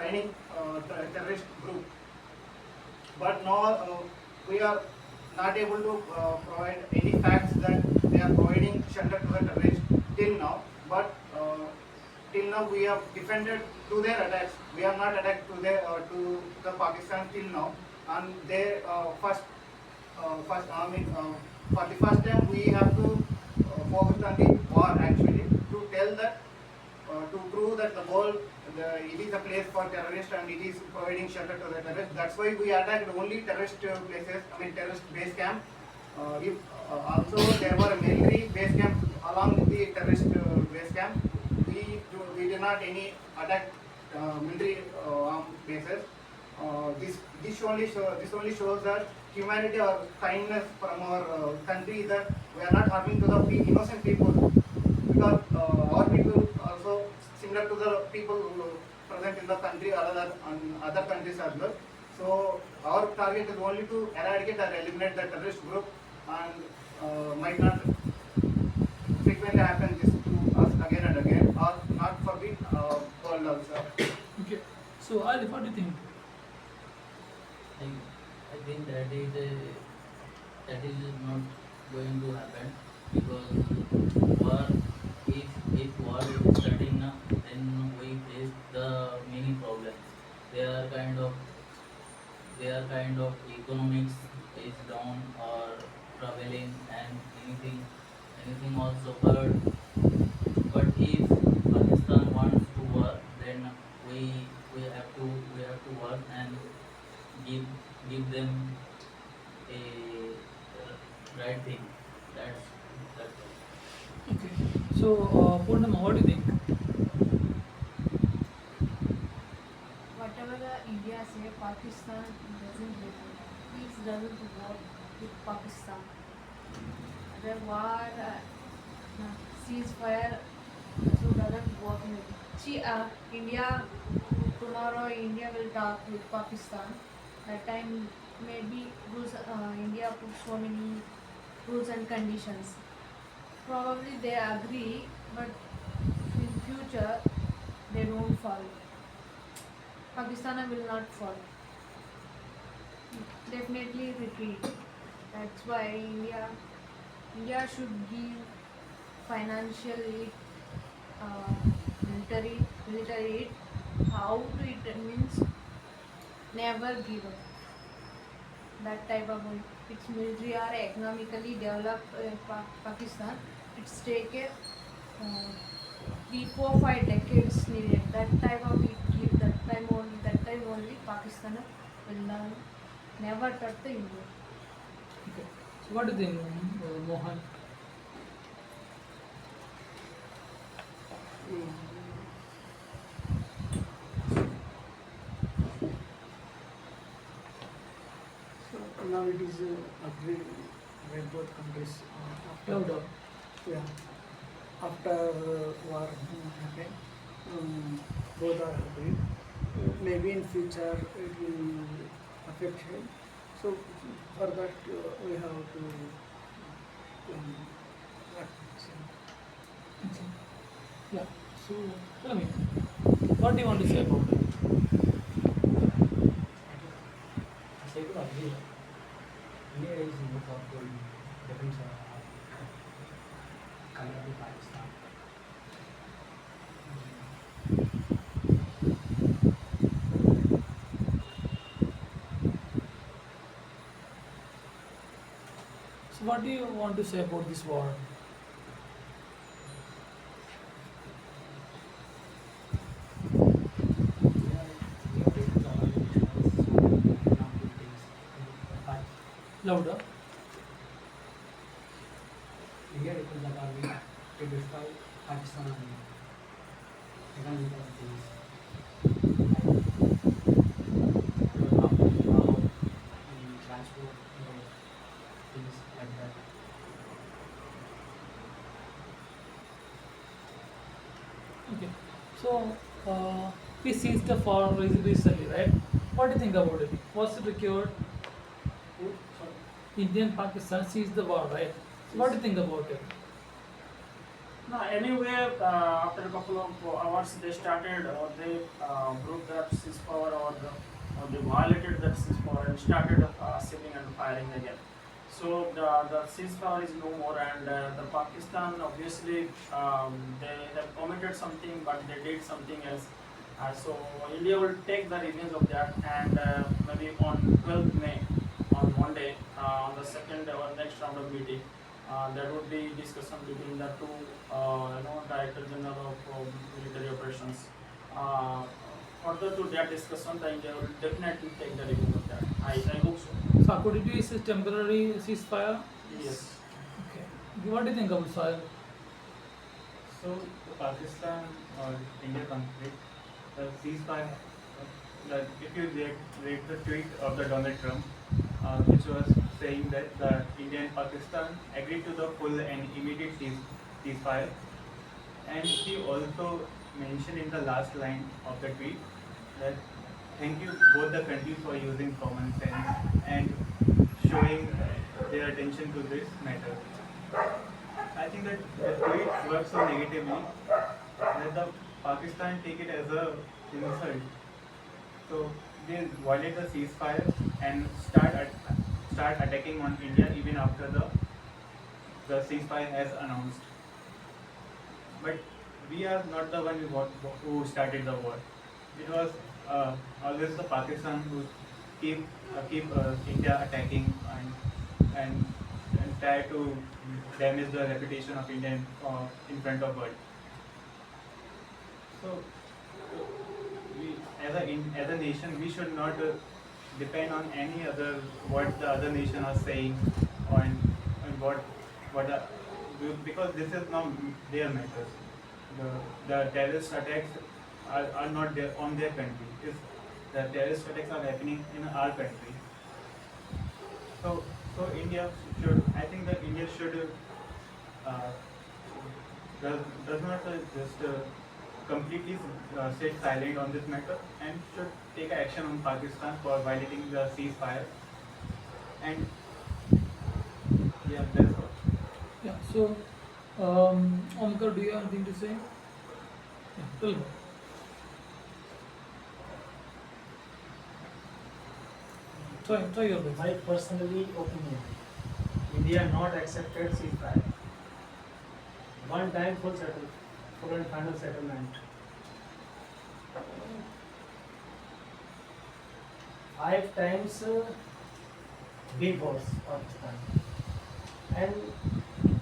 joining terrorist group. But now we are not able to provide any facts that they are providing shelter to the terrorists till now. But till now we have defended to their attacks. We are not attacked to the Pakistan till now. And they for the first time we have to focus on the war actually to tell that to prove that it is a place for terrorists and it is providing shelter to the terrorists. That's why we attacked only terrorist places, terrorist base camp. If also there were military base camps along with the terrorist base camp, we did not any attack military bases. This only shows that humanity or kindness from our country, that we are not harming to the innocent people, because our people also similar to the people who present in the country or other countries as well. So our target is only to eradicate or eliminate the terrorist group, and might not frequently happen this to us again and again, or not for the world also. Okay. So Ali, what do you think? I think that is not going to happen, because war, if war is starting now, then we face the many problems. They are kind of economics is down or traveling and anything also hurt. But if Pakistan wants to work, then we have to work and give them a right thing. That's all. Okay. So Purnama, what do you think? Whatever the India say, Pakistan doesn't listen. Peace doesn't work with Pakistan. The war, ceasefire, so doesn't work with. See, India, tomorrow India will talk with Pakistan. That time maybe rules, India put so many rules and conditions. Probably they agree, but in future they don't follow. Pakistan will not follow. Definitely retreat. That's why India should give financial aid, military aid. How to it means never give up. That type of it's military or economically developed Pakistan. It's take a 3, 4, 5 decades needed. That type of it give that time only Pakistan will never touch the India. Okay. So what do you think, Mohan? So now it is agreed by both countries Louder. yeah, after war happened, both are agreed. Maybe in future it will affect him. So for that we have to act. Okay. Yeah. So tell me, what do you want to say about it? Say to agree. India is more powerful defense compared to Pakistan. So what do you want to say about this war? We have taken the oil nationals, so we cannot do things. But Louder. India requires the army to destroy Pakistan army. They can do other things. Like how transport things like that. Okay. So we seized the war recently, right? What do you think about it? Was it secured? Oh, sorry. India and Pakistan seized the war, right? So what do you think about it? No, anyway, after a couple of hours, they started, or they broke that ceasefire, or they violated that ceasefire and started shooting and firing again. So the ceasefire is no more, and the Pakistan obviously they have committed something, but they did something else. So India will take the revenge of that, and maybe on 12th May, on Monday, on the second or next round of meeting, there would be discussion between the two, Director General of military operations. Uh, Further to that discussion, the India will definitely take the review of that. I hope so. So could it be a temporary ceasefire? Yes. Okay. What do you think about Sahil? So the Pakistan or India conflict, the ceasefire, if you read the tweet of the Donald Trump, which was saying that the India and Pakistan agreed to the full and immediate ceasefire, and he also mentioned in the last line of the tweet that thank you both the countries for using common sense and showing their attention to this matter. I think that the tweet works so negatively that the Pakistan take it as a insult. So they violate the ceasefire and start attacking on India even after the ceasefire has announced. But we are not the one who started the war. It was always the Pakistan who keep India attacking and and try to damage the reputation of India in front of world. So we as a nation we should not depend on any other what the other nation are saying on what the, because this is not their matters. The terrorist attacks are not there on their country. If the terrorist attacks are happening in our country, so India should, I think that India should uh, does not just completely sit silent on this matter and should take action on Pakistan for violating the ceasefire. And yeah, that's all. Yeah. So, Omkar, do you have anything to say? Yeah, tell me. Try your best. My personally opinion, India not accepted ceasefire. One time full and final settlement. 5 times big wars Pakistan, and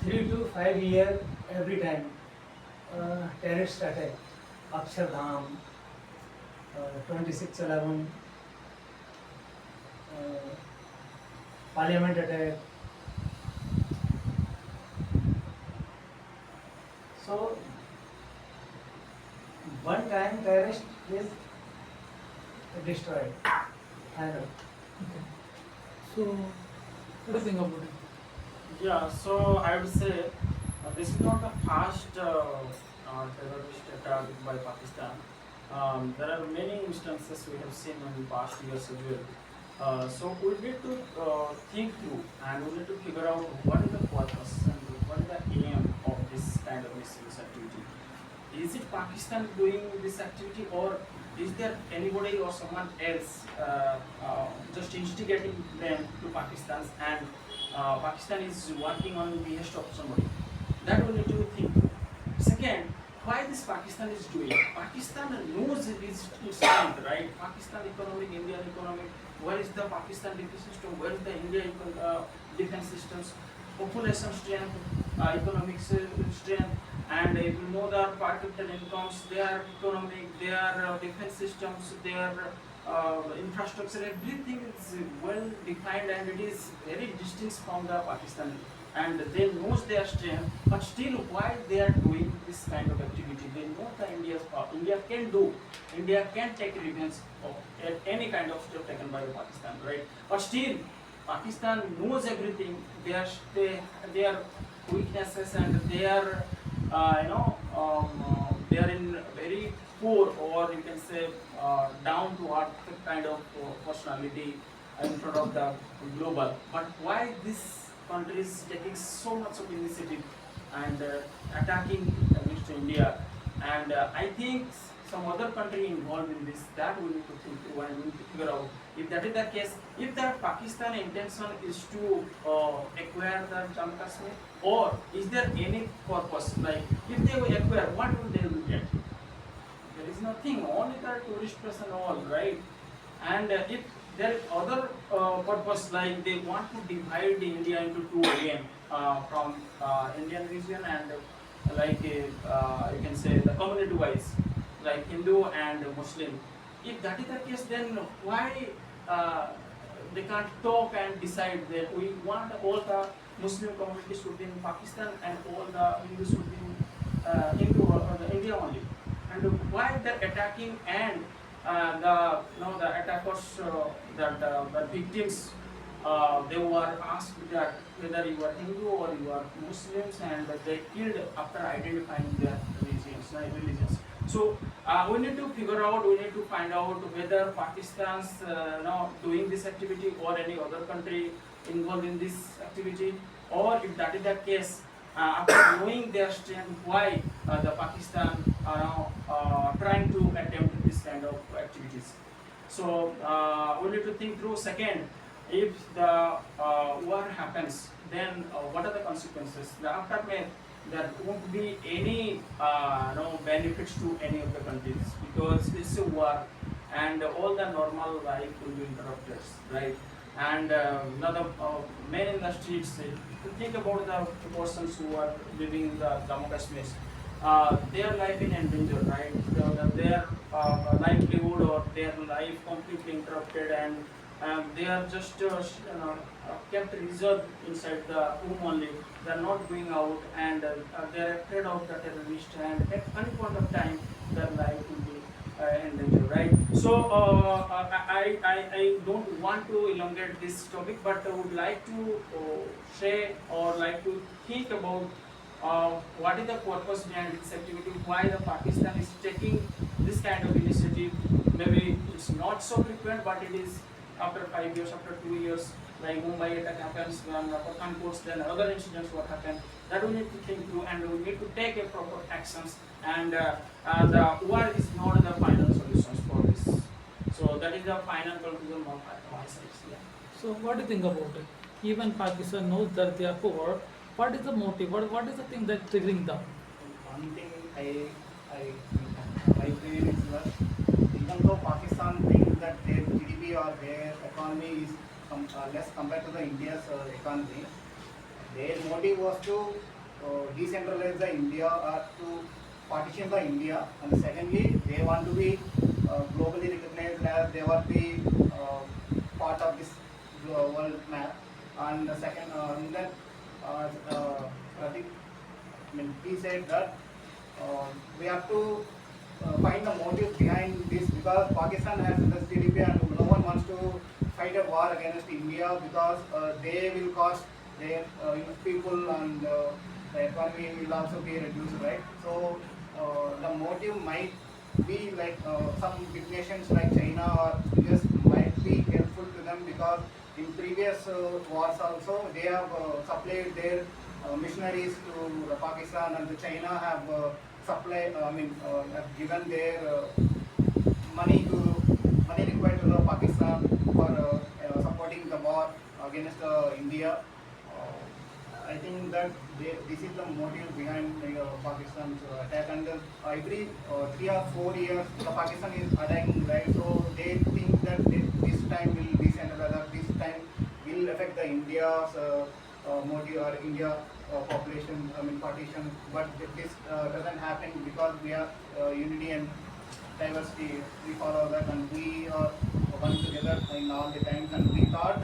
3 to 5 year every time terrorist attack, Akshardham, 26/11, parliament attack. So one time terrorist is destroyed. Final. Okay. So, what do you think about it? Yeah, so I would say this is not the first terrorist attack by Pakistan. There are many instances we have seen in the past years as well. So we need to think through and we need to figure out what is the purpose and what is the aim of this kind of misuse activity. Is it Pakistan doing this activity, or is there anybody or someone else just instigating them to Pakistan, and Pakistan is working on behest of somebody? That we need to think. Second, why this Pakistan is doing? Pakistan knows its strength, right? Pakistan economic, Indian economic. Where is the Pakistan defense system? Where is the India defense systems? Population strength, economic strength, and if you know the per capita incomes, their economic, their defense systems, their infrastructure, everything is well defined and it is very distinct from the Pakistan. And they knows their strength, but still why they are doing this kind of activity? They know the India can do, India can take revenge of any kind of step taken by the Pakistan, right? But still, Pakistan knows everything, their weaknesses and their they are in very poor, or you can say down to earth kind of personality in front of the global. But why this country is taking so much of initiative and attacking against India. And I think some other country involved in this, that we need to think through and we need to figure out if that is the case, if that Pakistan intention is to acquire the Jammu Kashmir, or is there any purpose, like if they will acquire, what will they will get? There is nothing, only the tourist place and all, right? And if there is other purpose, like they want to divide India into two again, from Indian region and you can say the community wise, like Hindu and Muslim. If that is the case, then why they can't talk and decide that we want all the Muslim community should be in Pakistan and all the Hindus should be in Hindu or the India only? And why they're attacking and the attackers, the victims, they were asked that whether you are Hindu or you are Muslims, and they killed after identifying their religions. So we need to figure out, we need to find out whether Pakistan's doing this activity or any other country involved in this activity, or if that is the case, after knowing their strength, why the Pakistan are now trying to attempt this kind of activities. So we need to think through. Second, if the war happens, then what are the consequences? The aftermath, there won't be any benefits to any of the countries, because it's a war and all the normal life will be interrupted, right? And now the men in the streets, think about the persons who are living in the Jammu Kashmir, their life in danger, right? Their livelihood or their life completely interrupted, and they are just kept reserved inside the home only. They are not going out, and they are afraid of the terrorist, and at any point of time their life will be in danger, right? So I don't want to elongate this topic, but I would like to say or like to think about what is the purpose behind this activity, why the Pakistan is taking this kind of initiative. Maybe it's not so frequent, but it is after 5 years, after 2 years, like Mumbai attack happens, when Pathankot, then other incidents what happen, that we need to think through, and we need to take a proper actions, and the war is not the final solutions for this. So that is the final conclusion of my side. Yeah. So what do you think about it? Even Pakistan knows that they are poor. What is the motive? What is the thing that's triggering them? One thing I feel is that even though Pakistan thinks that their GDP or their economy is less compared to the India's economy, their motive was to decentralize the India or to partition the India, and secondly, they want to be globally recognized as they were the part of this world map. And the second, then Pratik, he said that we have to find the motive behind this, because Pakistan has less GDP and no one wants to fight a war against India, because they will cost their people, and the economy will also be reduced, right? So the motive might be like some big nations like China or US might be helpful to them, because in previous wars also they have supplied their missionaries to Pakistan, and the China have have given their money required to the Pakistan for supporting the war against India. I think that this is the motive behind Pakistan's attack, and every 3 or 4 years the Pakistan is attacking, right? So they think that this time will decentralize, this time will affect the India's motive or India population, partition, but this doesn't happen, because we are unity and diversity, we follow that, and we are one together in all the times, and we thought